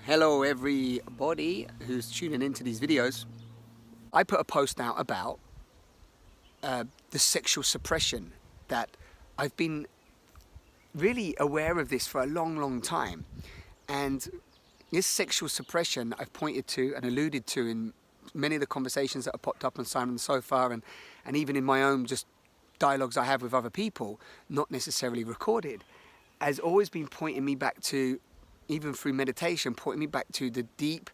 Hello everybody who's tuning into these videos. I put a post out about the sexual suppression that I've been really aware of this for a long time, and this sexual suppression I've pointed to and alluded to in many of the conversations that have popped up on Simon so far, and even in my own just dialogues I have with other people, not necessarily recorded, has always been pointing me back to, even through meditation, pointing me back to the deep,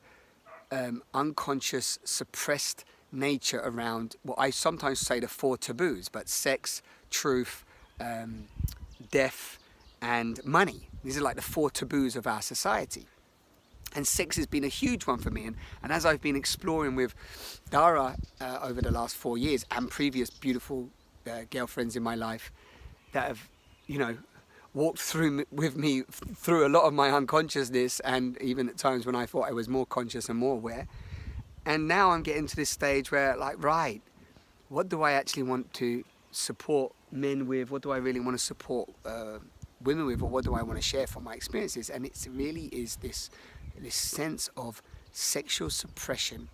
unconscious, suppressed nature around what I sometimes say the four taboos, but sex, truth, death, and money. These are like the four taboos of our society. And sex has been a huge one for me. And as I've been exploring with Dara over the last 4 years, and previous beautiful girlfriends in my life that have, walked through with me through a lot of my unconsciousness, and even at times when I thought I was more conscious and more aware. And now I'm getting to this stage where, right, what do I actually want to support men with? What do I really want to support women with? Or what do I want to share from my experiences? And it really is this sense of sexual suppression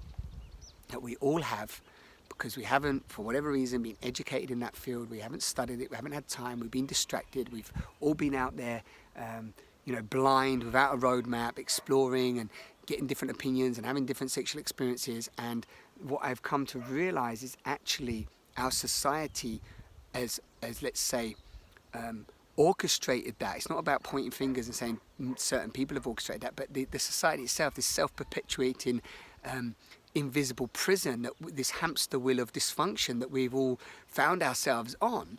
that we all have, because we haven't, for whatever reason, been educated in that field. We haven't studied it. We haven't had time. We've been distracted. We've all been out there, blind, without a roadmap, exploring and getting different opinions and having different sexual experiences. And what I've come to realize is actually our society, as let's say, orchestrated that. It's not about pointing fingers and saying certain people have orchestrated that, but the society itself, this self-perpetuating invisible prison, this hamster wheel of dysfunction that we've all found ourselves on,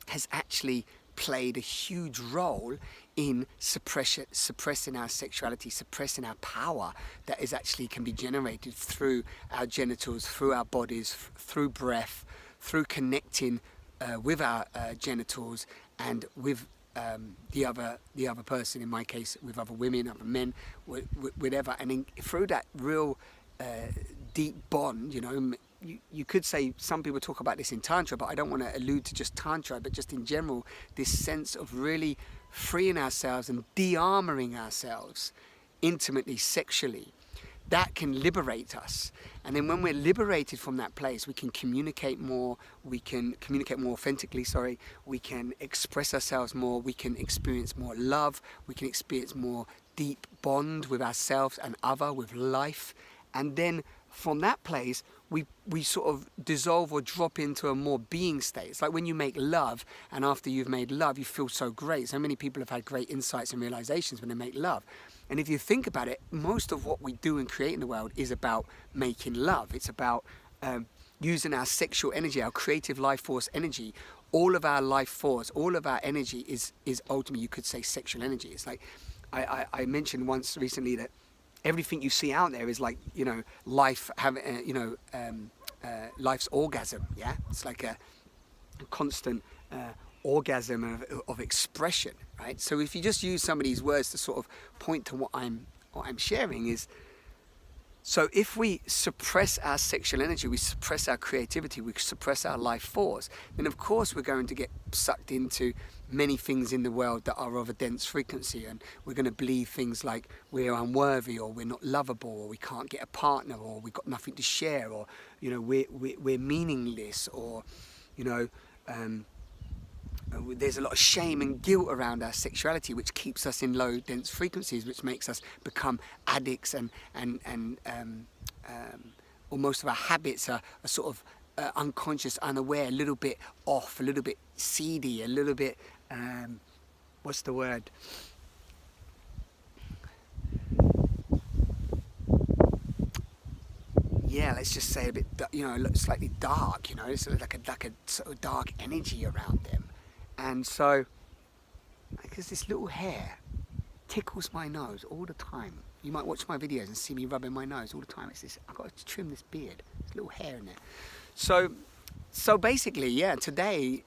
has actually played a huge role in suppressing our sexuality, suppressing our power that is actually can be generated through our genitals, through our bodies, through breath, through connecting with our genitals and with the other person, in my case with other women, other men, whatever. And through that real deep bond, you could say, some people talk about this in Tantra, but I don't want to allude to just Tantra, but just in general, this sense of really freeing ourselves and de-armoring ourselves intimately, sexually, that can liberate us. And then when we're liberated from that place, we can communicate more authentically, we can express ourselves more, we can experience more love, we can experience more deep bond with ourselves and with life. And then from that place, we sort of dissolve or drop into a more being state. It's like when you make love, and after you've made love, you feel so great. So many people have had great insights and realizations when they make love. And if you think about it, most of what we do and create in the world is about making love. It's about using our sexual energy, our creative life force energy. All of our life force, all of our energy is ultimately, you could say, sexual energy. It's like, I mentioned once recently that everything you see out there is like, life having, life's orgasm. Yeah, it's like a constant orgasm of expression, right? So if you just use some of these words to sort of point to what I'm sharing is, so if we suppress our sexual energy, we suppress our creativity, we suppress our life force, then of course we're going to get sucked into many things in the world that are of a dense frequency, and we're going to believe things like we're unworthy, or we're not lovable, or we can't get a partner, or we've got nothing to share, or we're meaningless, or there's a lot of shame and guilt around our sexuality, which keeps us in low dense frequencies, which makes us become addicts, and or most of our habits are sort of unconscious, unaware, a little bit off, a little bit seedy, a little bit what's the word? Yeah, let's just say a bit, slightly dark. It's like a sort of dark energy around them. And so, because this little hair tickles my nose all the time. You might watch my videos and see me rubbing my nose all the time. It's this, I've got to trim this beard. There's little hair in there. So basically, yeah, today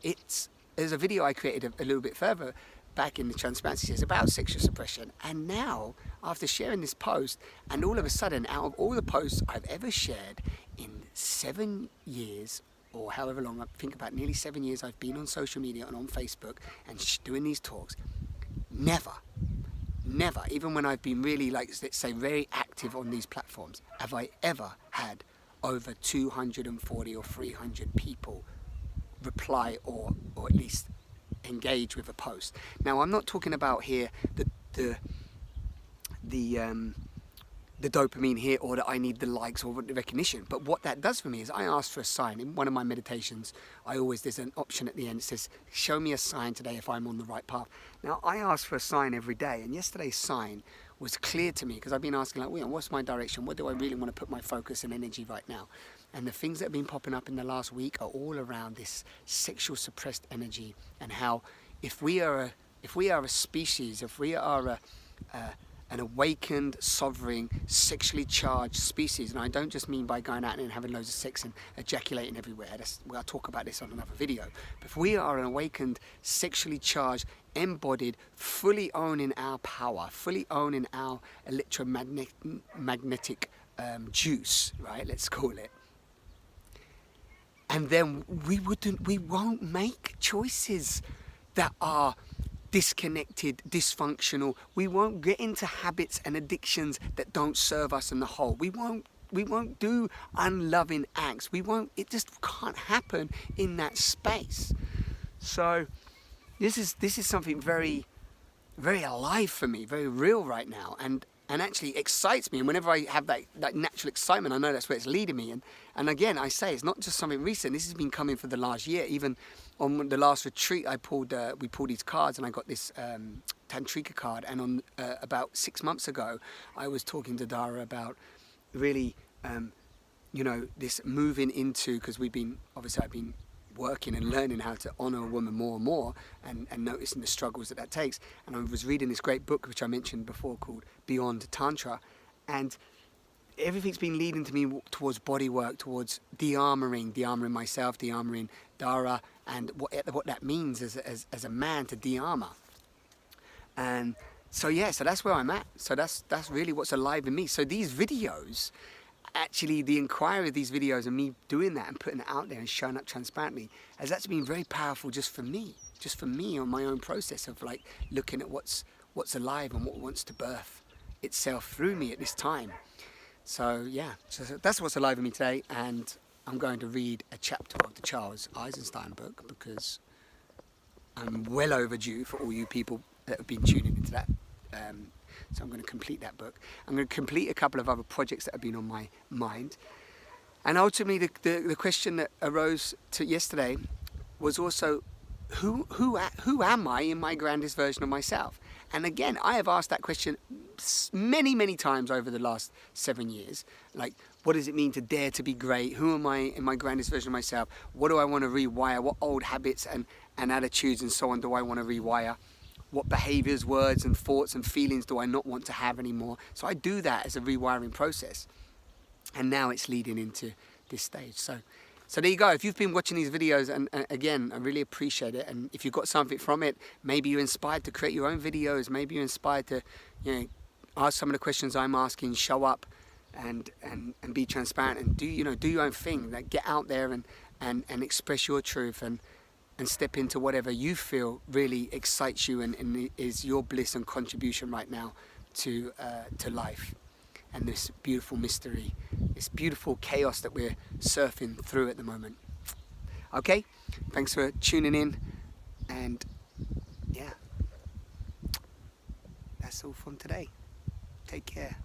there's a video I created a little bit further back in the transparency series about sexual suppression. And now, after sharing this post, and all of a sudden, out of all the posts I've ever shared in 7 years, or however long, I think about nearly 7 years I've been on social media and on Facebook and doing these talks, never never, even when I've been really, like, let's say, very active on these platforms, have I ever had over 240 or 300 people reply or at least engage with a post. Now, I'm not talking about here the dopamine here, or that I need the likes or the recognition, but what that does for me is I ask for a sign. In one of my meditations, there's an option at the end that says, show me a sign today if I'm on the right path. Now, I ask for a sign every day, and yesterday's sign was clear to me, because I've been asking, like, well, what's my direction? What do I really want to put my focus and energy right now? And the things that have been popping up in the last week are all around this sexual suppressed energy, and how if we are a species, if we are an awakened, sovereign, sexually charged species, and I don't just mean by going out and having loads of sex and ejaculating everywhere. I'll talk about this on another video. But if we are an awakened, sexually charged, embodied, fully owning our power, fully owning our electromagnetic juice, right? Let's call it. And then we won't make choices that are disconnected, dysfunctional. We won't get into habits and addictions that don't serve us in the whole. We won't do unloving acts. It just can't happen in that space. So this is something very, very alive for me, very real right now, and actually excites me. And whenever I have that natural excitement, I know that's where it's leading me. And again, I say, it's not just something recent. This has been coming for the last year. Even on the last retreat, we pulled these cards, and I got this Tantrika card. And on about 6 months ago, I was talking to Dara about really, this moving into, because I've been working and learning how to honor a woman more and more, and noticing the struggles that takes. And I was reading this great book, which I mentioned before, called Beyond Tantra, and everything's been leading to me towards body work, towards de-armoring myself, de-armoring Dara, and what that means as a man to de-armor. And so that's where I'm at. So that's really what's alive in me. So these videos, actually the inquiry of these videos and me doing that and putting it out there and showing up transparently, has actually been very powerful just for me on my own process of, like, looking at what's alive and what wants to birth itself through me at this time. So that's what's alive in me today, and I'm going to read a chapter of the Charles Eisenstein book, because I'm well overdue for all you people that have been tuning into that. So I'm going to complete that book. I'm going to complete a couple of other projects that have been on my mind. And ultimately, the question that arose to yesterday was also, who am I in my grandest version of myself? And again, I have asked that question many, many times over the last 7 years. Like, what does it mean to dare to be great? Who am I in my grandest version of myself? What do I want to rewire? What old habits and attitudes and so on do I want to rewire? What behaviors, words and thoughts and feelings do I not want to have anymore? So I do that as a rewiring process. And now it's leading into this stage. So there you go. If you've been watching these videos, and again, I really appreciate it. And if you got something from it, maybe you're inspired to create your own videos. Maybe you're inspired to, ask some of the questions I'm asking, show up and be transparent, and do your own thing. Like, get out there and express your truth and step into whatever you feel really excites you and is your bliss and contribution right now to life and this beautiful mystery, this beautiful chaos that we're surfing through at the moment. Okay, thanks for tuning in, and that's all from today. Take care.